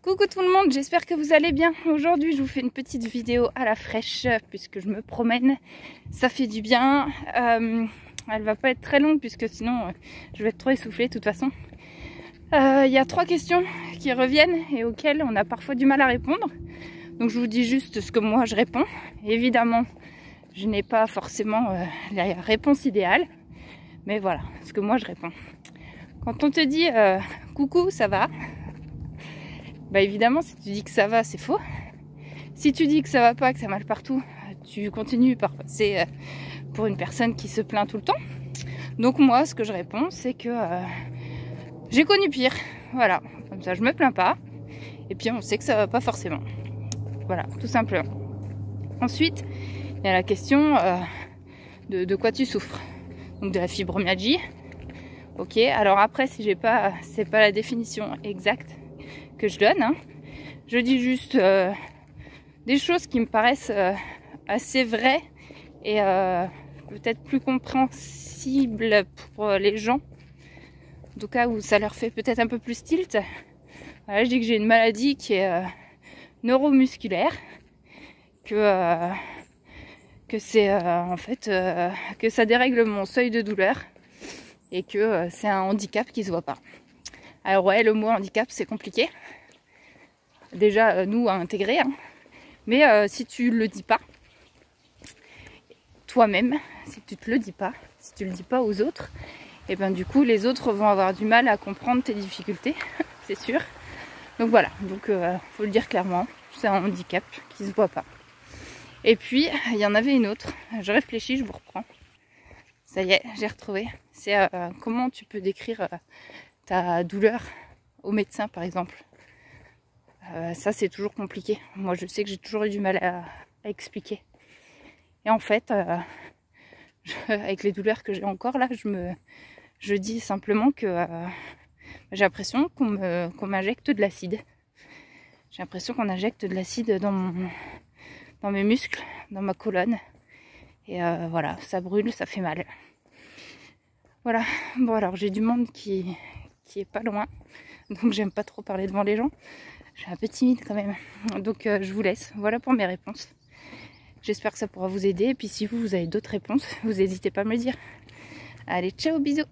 Coucou tout le monde, j'espère que vous allez bien. Aujourd'hui je vous fais une petite vidéo à la fraîche puisque je me promène, ça fait du bien. Elle va pas être très longue puisque sinon je vais être trop essoufflée de toute façon. Il y a 3 questions qui reviennent et auxquelles on a parfois du mal à répondre. Donc je vous dis juste ce que moi je réponds. Évidemment je n'ai pas forcément la réponse idéale, mais voilà ce que moi je réponds. Quand on te dit coucou ça va, bah évidemment si tu dis que ça va c'est faux. Si tu dis que ça va pas, que ça mal partout, tu continues par passer pour une personne qui se plaint tout le temps. Donc moi ce que je réponds c'est que j'ai connu pire, voilà, comme ça je me plains pas et puis on sait que ça va pas forcément, voilà, tout simplement. Ensuite il y a la question de quoi tu souffres, donc de la fibromyalgie. Ok, alors après si j'ai pas, c'est pas la définition exacte que je donne, hein. Je dis juste des choses qui me paraissent assez vraies et peut-être plus compréhensibles pour les gens, en tout cas où ça leur fait peut-être un peu plus tilt. Voilà, je dis que j'ai une maladie qui est neuromusculaire, que c'est en fait que ça dérègle mon seuil de douleur et que c'est un handicap qui se voit pas. Alors ouais, le mot handicap c'est compliqué déjà nous à intégrer, hein. Mais si tu le dis pas toi-même, si tu te le dis pas, si tu le dis pas aux autres, et ben du coup les autres vont avoir du mal à comprendre tes difficultés, c'est sûr. Donc voilà, donc faut le dire clairement, c'est un handicap qui se voit pas. Et puis il y en avait une autre, je réfléchis, je vous reprends. Ça y est, j'ai retrouvé. C'est comment tu peux décrire ta douleur au médecin par exemple. Ça c'est toujours compliqué. Moi je sais que j'ai toujours eu du mal à expliquer. Et en fait, avec les douleurs que j'ai encore là, je dis simplement que j'ai l'impression qu'on m'injecte de l'acide. J'ai l'impression qu'on injecte de l'acide dans mes muscles, dans ma colonne. Et voilà, ça brûle, ça fait mal. Voilà, bon alors j'ai du monde qui est pas loin, donc j'aime pas trop parler devant les gens. Je suis un peu timide quand même, donc je vous laisse. Voilà pour mes réponses. J'espère que ça pourra vous aider, et puis si vous avez d'autres réponses, vous n'hésitez pas à me le dire. Allez, ciao, bisous!